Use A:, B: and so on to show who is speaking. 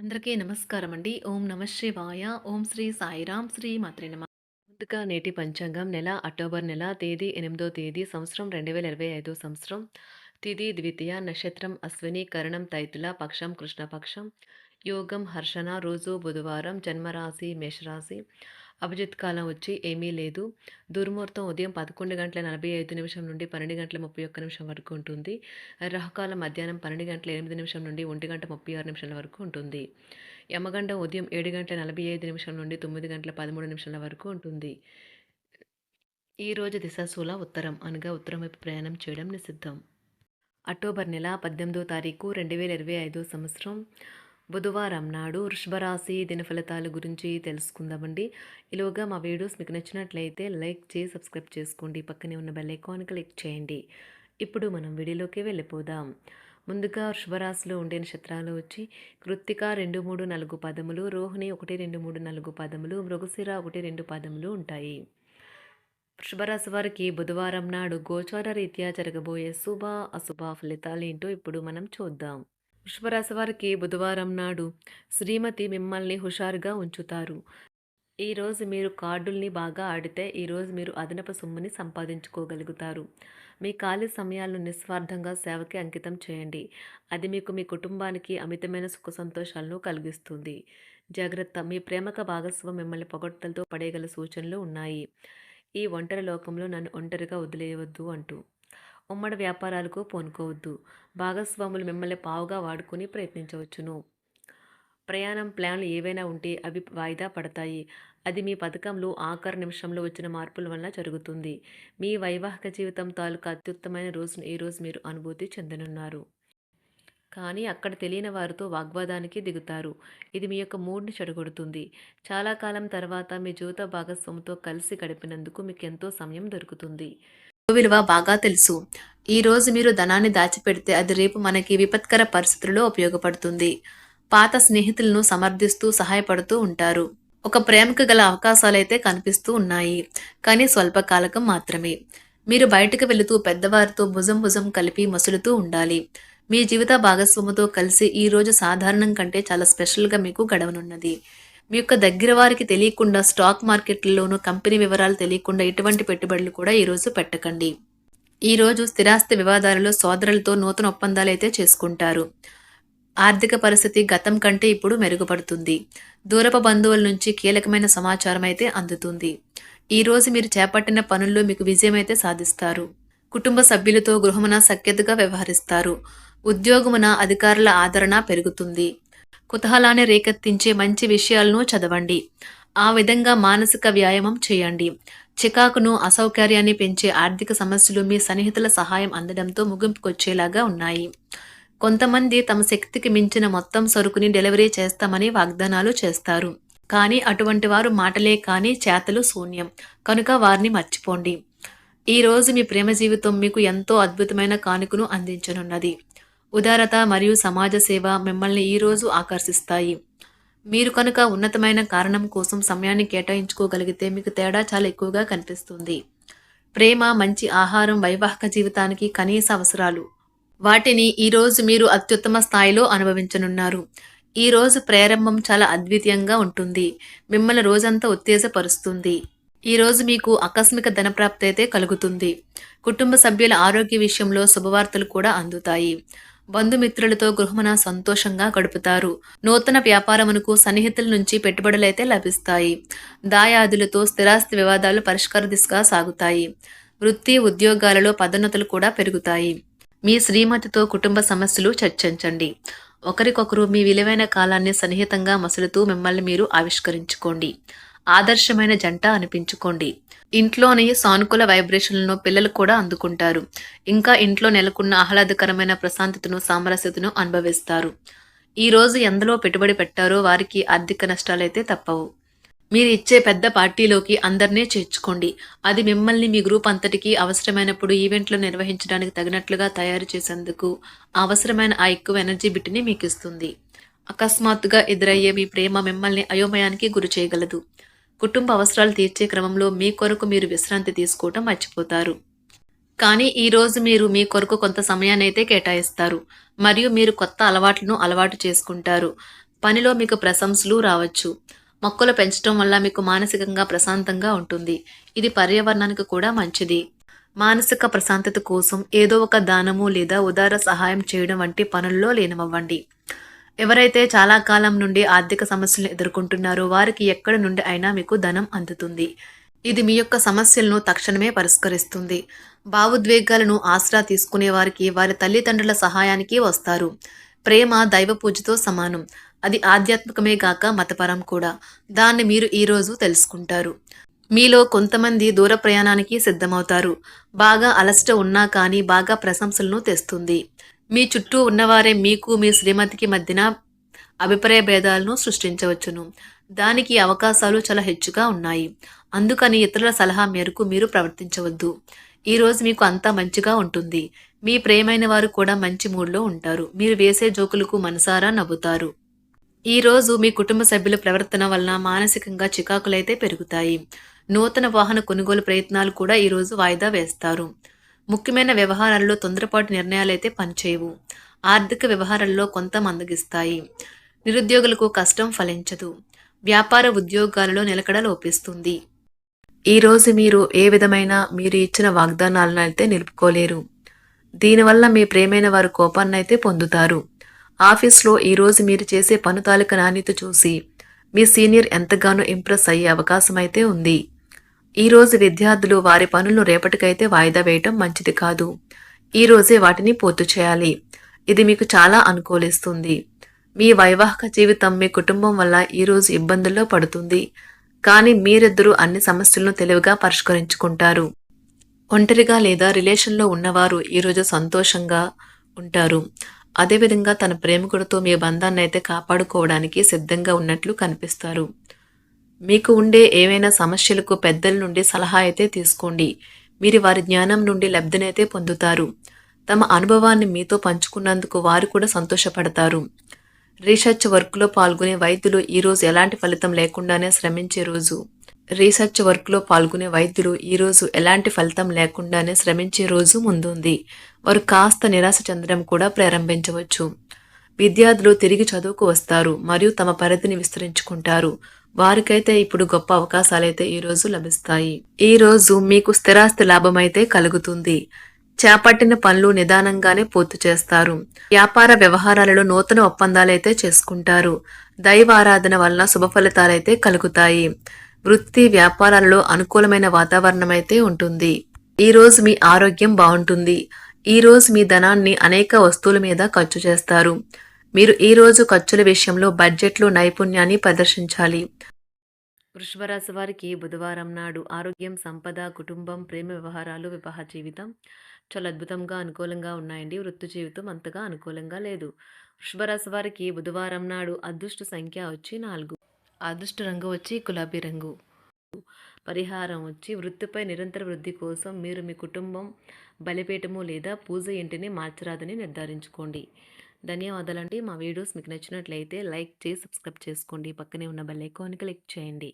A: అందరికీ నమస్కారం అండి. ఓం నమ శివాయ. ఓం శ్రీ సాయిరాం. శ్రీ మాత్రే నమః. ముందుగా నేటి పంచాంగం నెల అక్టోబర్ నెల తేదీ 8వ తేదీ సంవత్సరం 2025 సంవత్సరం. తిథి ద్వితీయ నక్షత్రం అశ్విని కరణం తైతుల పక్షం కృష్ణపక్షం. యోగం హర్షణ రోజు బుధవారం జన్మరాశి మేషరాశి. అభిజిత్ కాలం వచ్చి ఏమీ లేదు. దుర్ముహూర్తం ఉదయం 11:45 నుండి 12:31 వరకు ఉంటుంది. రాహుకాలం మధ్యాహ్నం 12:08 నుండి 1:36 వరకు ఉంటుంది. యమగండం ఉదయం 7:45 నుండి 9:13 వరకు ఉంటుంది. ఈరోజు దిశాశూల ఉత్తరం అనగా ఉత్తరం వైపు ప్రయాణం చేయడం నిషిద్ధం. అక్టోబర్ నెల 18వ తారీఖు 2025 సంవత్సరం బుధవారం నాడు వృషభరాశి దినఫలితాల గురించి తెలుసుకుందామండి. ఈలోగా మా వీడియోస్ మీకు నచ్చినట్లయితే లైక్ చేసి సబ్స్క్రైబ్ చేసుకోండి. పక్కనే ఉన్న బెల్ ఐకాన్ క్లిక్ చేయండి. ఇప్పుడు మనం వీడియోలోకి వెళ్ళిపోదాం. ముందుగా వృషభరాశిలో ఉండే నక్షత్రాలు వచ్చి కృత్తిక 2, 3, 4 పదములు, రోహిణి 1, 2, 3, 4 పదములు, మృగశిర 1, 2 పదములు ఉంటాయి. వృషభరాశి వారికి బుధవారం నాడు గోచార రీత్యా జరగబోయే శుభ అశుభ ఫలితాలేంటో ఇప్పుడు మనం చూద్దాం. వృషభరాశి వారికి బుధవారం నాడు శ్రీమతి మిమ్మల్ని హుషారుగా ఉంచుతారు. ఈరోజు మీరు కార్డుల్ని బాగా ఆడితే ఈరోజు మీరు అదనపు సొమ్ముని సంపాదించుకోగలుగుతారు. మీ ఖాళీ సమయాలను నిస్వార్థంగా సేవకి అంకితం చేయండి. అది మీకు మీ కుటుంబానికి అమితమైన సుఖ సంతోషాలను కలిగిస్తుంది. జాగ్రత్త, మీ ప్రేమక భాగస్వామి మిమ్మల్ని పొగడ్తలతో పడేయగల సూచనలు ఉన్నాయి. ఈ ఒంటరి లోకంలో నన్ను ఒంటరిగా వదిలేయవద్దు అంటూ. ఉమ్మడి వ్యాపారాలకు పూనుకోవద్దు. భాగస్వాములు మిమ్మల్ని పావుగా వాడుకుని ప్రయత్నించవచ్చును. ప్రయాణం ప్లాన్లు ఏవైనా ఉంటే అవి వాయిదా పడతాయి. అది మీ పథకంలో ఆఖరి నిమిషంలో వచ్చిన మార్పుల వలన జరుగుతుంది. మీ వైవాహిక జీవితం తాలూకా అత్యుత్తమైన రోజును ఈరోజు మీరు అనుభూతి చెందనున్నారు. కానీ అక్కడ తెలియని వారితో వాగ్వాదానికి దిగుతారు. ఇది మీ యొక్క మూడ్ని చెడగొడుతుంది. చాలా కాలం తర్వాత మీ జీవిత భాగస్వామితో కలిసి గడిపినందుకు మీకు ఎంతో సమయం దొరుకుతుంది. విలువ బాగా తెలుసు. ఈరోజు మీరు ధనాన్ని దాచిపెడితే అది రేపు మనకి విపత్కర పరిస్థితుల్లో ఉపయోగపడుతుంది. పాత స్నేహితులను సమర్థిస్తూ సహాయపడుతూ ఉంటారు. ఒక ప్రేమకు గల అవకాశాలైతే కనిపిస్తూ ఉన్నాయి, కానీ స్వల్పకాలకం మాత్రమే. మీరు బయటకు వెళుతూ పెద్దవారితో భుజం భుజం కలిపి మసులుతూ ఉండాలి. మీ జీవిత భాగస్వామితో కలిసి ఈరోజు సాధారణం కంటే చాలా స్పెషల్గా మీకు గడవనున్నది. మీ యొక్క దగ్గర వారికి తెలియకుండా స్టాక్ మార్కెట్లలోనూ కంపెనీ వివరాలు తెలియకుండా ఎటువంటి పెట్టుబడులు కూడా ఈరోజు పెట్టకండి. ఈరోజు స్థిరాస్తి వివాదాలలో సోదరులతో నూతన ఒప్పందాలు అయితే చేసుకుంటారు. ఆర్థిక పరిస్థితి గతం కంటే ఇప్పుడు మెరుగుపడుతుంది. దూరపు బంధువుల నుంచి కీలకమైన సమాచారం అయితే అందుతుంది. ఈరోజు మీరు చేపట్టిన పనుల్లో మీకు విజయం అయితే సాధిస్తారు. కుటుంబ సభ్యులతో గృహమున సఖ్యతగా వ్యవహరిస్తారు. ఉద్యోగమున అధికారుల ఆదరణ పెరుగుతుంది. కుతూహలాన్ని రేకెత్తించే మంచి విషయాలను చదవండి. ఆ విధంగా మానసిక వ్యాయామం చేయండి. చికాకును అసౌకర్యాన్ని పెంచే ఆర్థిక సమస్యలు మీ సన్నిహితుల సహాయం అందడంతో ముగింపుకొచ్చేలాగా ఉన్నాయి. కొంతమంది తమ శక్తికి మించిన మొత్తం సరుకుని డెలివరీ చేస్తామని వాగ్దానాలు చేస్తారు. కానీ అటువంటి వారు మాటలే కానీ చేతలు శూన్యం. కనుక వారిని మర్చిపోండి. ఈరోజు మీ ప్రేమ జీవితం మీకు ఎంతో అద్భుతమైన కానుకను అందించనున్నది. ఉదారత మరియు సమాజ సేవ మిమ్మల్ని ఈరోజు ఆకర్షిస్తాయి. మీరు కనుక ఉన్నతమైన కారణం కోసం సమయాన్ని కేటాయించుకోగలిగితే మీకు తేడా చాలా ఎక్కువగా కనిపిస్తుంది. ప్రేమ, మంచి ఆహారం వైవాహిక జీవితానికి కనీస అవసరాలు. వాటిని ఈరోజు మీరు అత్యుత్తమ స్థాయిలో అనుభవించనున్నారు. ఈరోజు ప్రారంభం చాలా అద్వితీయంగా ఉంటుంది. మిమ్మల్ని రోజంతా ఉత్తేజపరుస్తుంది. ఈరోజు మీకు ఆకస్మిక ధనప్రాప్తి అయితే కలుగుతుంది. కుటుంబ సభ్యుల ఆరోగ్య విషయంలో శుభవార్తలు కూడా అందుతాయి. బంధుమిత్రులతో గృహమున సంతోషంగా గడుపుతారు. నూతన వ్యాపారమునకు సన్నిహితుల నుంచి పెట్టుబడులైతే లభిస్తాయి. దాయాదులతో స్థిరాస్తి వివాదాలు పరిష్కార దిశగా సాగుతాయి. వృత్తి ఉద్యోగాలలో పదోన్నతులు కూడా పెరుగుతాయి. మీ శ్రీమతితో కుటుంబ సమస్యలు చర్చించండి. ఒకరికొకరు మీ విలువైన కాలాన్ని సన్నిహితంగా మసులుతూ మిమ్మల్ని మీరు ఆవిష్కరించుకోండి. ఆదర్శమైన జంట అనిపించుకోండి. ఇంట్లోని సానుకూల వైబ్రేషన్లను పిల్లలు కూడా అందుకుంటారు. ఇంకా ఇంట్లో నెలకొన్న ఆహ్లాదకరమైన ప్రశాంతతను, సామరస్యతను అనుభవిస్తారు. ఈరోజు ఎందులో పెట్టుబడి పెట్టారో వారికి ఆర్థిక నష్టాలైతే తప్పవు. మీరు ఇచ్చే పెద్ద పార్టీలోకి అందరినీ చేర్చుకోండి. అది మిమ్మల్ని మీ గ్రూప్ అంతటికీ అవసరమైనప్పుడు ఈవెంట్లు నిర్వహించడానికి తగినట్లుగా తయారు చేసేందుకు అవసరమైన ఆ ఎక్కువ ఎనర్జీ బిట్ని మీకు ఇస్తుంది. అకస్మాత్తుగా ఎదురయ్యే మీ ప్రేమ మిమ్మల్ని అయోమయానికి గురి చేయగలదు. కుటుంబ అవసరాలు తీర్చే క్రమంలో మీ కొరకు మీరు విశ్రాంతి తీసుకోవటం మర్చిపోతారు. కానీ ఈరోజు మీరు మీ కొరకు కొంత సమయాన్ని అయితే కేటాయిస్తారు. మరియు మీరు కొత్త అలవాట్లను అలవాటు చేసుకుంటారు. పనిలో మీకు ప్రశంసలు రావచ్చు. మొక్కలు పెంచడం వల్ల మీకు మానసికంగా ప్రశాంతంగా ఉంటుంది. ఇది పర్యావరణానికి కూడా మంచిది. మానసిక ప్రశాంతత కోసం ఏదో ఒక దానము లేదా ఉదార సహాయం చేయడం వంటి పనుల్లో లీనమవ్వండి. ఎవరైతే చాలా కాలం నుండి ఆర్థిక సమస్యలను ఎదుర్కొంటున్నారో వారికి ఎక్కడి నుండి అయినా మీకు ధనం అందుతుంది. ఇది మీ యొక్క సమస్యలను తక్షణమే పరిష్కరిస్తుంది. భావోద్వేగాలను ఆసరా తీసుకునే వారికి వారి తల్లిదండ్రుల సహాయానికి వస్తారు. ప్రేమ దైవ పూజతో సమానం. అది ఆధ్యాత్మికమే గాక మతపరం కూడా. దాన్ని మీరు ఈరోజు తెలుసుకుంటారు. మీలో కొంతమంది దూర ప్రయాణానికి సిద్ధమవుతారు. బాగా అలసట ఉన్నా కానీ బాగా ప్రశంసలను తెస్తుంది. మీ చుట్టూ ఉన్నవారే మీకు మీ శ్రీమతికి మధ్యన అభిప్రాయ భేదాలను సృష్టించవచ్చును. దానికి అవకాశాలు చాలా హెచ్చుగా ఉన్నాయి. అందుకని ఇతరుల సలహా మేరకు మీరు ప్రవర్తించవద్దు. ఈరోజు మీకు అంతా మంచిగా ఉంటుంది. మీ ప్రియమైన వారు కూడా మంచి మూడ్లో ఉంటారు. మీరు వేసే జోకులకు మనసారా నవ్వుతారు. ఈరోజు మీ కుటుంబ సభ్యుల ప్రవర్తన వలన మానసికంగా చికాకులైతే పెరుగుతాయి. నూతన వాహన కొనుగోలు ప్రయత్నాలు కూడా ఈరోజు వాయిదా వేస్తారు. ముఖ్యమైన వ్యవహారాల్లో తొందరపాటు నిర్ణయాలైతే పనిచేయవు. ఆర్థిక వ్యవహారాల్లో కొంత మందగిస్తాయి. నిరుద్యోగులకు కష్టం ఫలించదు. వ్యాపార ఉద్యోగాలలో నిలకడ లోపిస్తుంది. ఈరోజు మీరు ఏ విధమైన మీరు ఇచ్చిన వాగ్దానాలను అయితే నిలుపుకోలేరు. దీనివల్ల మీ ప్రేమైన వారు కోపాన్నైతే పొందుతారు. ఆఫీస్లో ఈరోజు మీరు చేసే పను తాలూకా నాణ్యత చూసి మీ సీనియర్ ఎంతగానో ఇంప్రెస్ అయ్యే అవకాశం అయితే ఉంది. ఈరోజు విద్యార్థులు వారి పనులను రేపటికైతే వాయిదా వేయటం మంచిది కాదు. ఈరోజే వాటిని పూర్తి చేయాలి. ఇది మీకు చాలా అనుకూలిస్తుంది. మీ వైవాహిక జీవితం మీ కుటుంబం వల్ల ఈరోజు ఇబ్బందుల్లో పడుతుంది. కానీ మీరిద్దరూ అన్ని సమస్యలను తెలివిగా పరిష్కరించుకుంటారు. ఒంటరిగా లేదా రిలేషన్లో ఉన్నవారు ఈరోజు సంతోషంగా ఉంటారు. అదేవిధంగా తన ప్రేమికుడితో మీ బంధాన్ని అయితే కాపాడుకోవడానికి సిద్ధంగా ఉన్నట్లు కనిపిస్తారు. మీకు ఉండే ఏవైనా సమస్యలకు పెద్దల నుండి సలహా అయితే తీసుకోండి. మీరు వారి జ్ఞానం నుండి లబ్ధినైతే పొందుతారు. తమ అనుభవాన్ని మీతో పంచుకున్నందుకు వారు కూడా సంతోషపడతారు. రీసెర్చ్ వర్క్లో పాల్గొనే వైద్యులు ఈరోజు ఎలాంటి ఫలితం లేకుండానే శ్రమించే రోజు. ఈరోజు ఎలాంటి ఫలితం లేకుండానే శ్రమించే రోజు ముందుంది. వారు కాస్త నిరాశ చెందడం కూడా ప్రారంభించవచ్చు. విద్యార్థులు తిరిగి చదువుకు వస్తారు మరియు తమ పరిధిని విస్తరించుకుంటారు. వారికైతే ఇప్పుడు గొప్ప అవకాశాలైతే ఈరోజు లభిస్తాయి. ఈరోజు మీకు స్థిరాస్తి లాభం అయితే కలుగుతుంది. చేపట్టిన పనులు నిదానంగానే పూర్తి చేస్తారు. వ్యాపార వ్యవహారాలలో నూతన ఒప్పందాలైతే చేసుకుంటారు. దైవ ఆరాధన వలన శుభ ఫలితాలైతే కలుగుతాయి. వృత్తి వ్యాపారాలలో అనుకూలమైన వాతావరణం అయితే ఉంటుంది. ఈరోజు మీ ఆరోగ్యం బాగుంటుంది. ఈరోజు మీ ధనాన్ని అనేక వస్తువుల మీద ఖర్చు చేస్తారు. మీరు ఈరోజు ఖర్చుల విషయంలో బడ్జెట్లో నైపుణ్యాన్ని ప్రదర్శించాలి. వృషభ రాశి వారికి బుధవారం నాడు ఆరోగ్యం, సంపద, కుటుంబం, ప్రేమ వ్యవహారాలు, వివాహ జీవితం చాలా అద్భుతంగా అనుకూలంగా ఉన్నాయండి. వృత్తి జీవితం అంతగా అనుకూలంగా లేదు. వృషభ రాశి వారికి బుధవారం నాడు అదృష్ట సంఖ్య వచ్చి 4. అదృష్ట రంగు వచ్చి గులాబీ రంగు. పరిహారం వచ్చి వృత్తిపై నిరంతర వృద్ధి కోసం మీరు మీ కుటుంబం బలిపీఠము లేదా పూజ ఇంటిని మార్చరాదని నిర్ధారించుకోండి. ధన్యవాదాలండి. మా వీడియోస్ మీకు నచ్చినట్లయితే లైక్ చేసి సబ్స్క్రైబ్ చేసుకోండి. పక్కనే ఉన్న బెల్ ఐకాన్ని క్లిక్ చేయండి.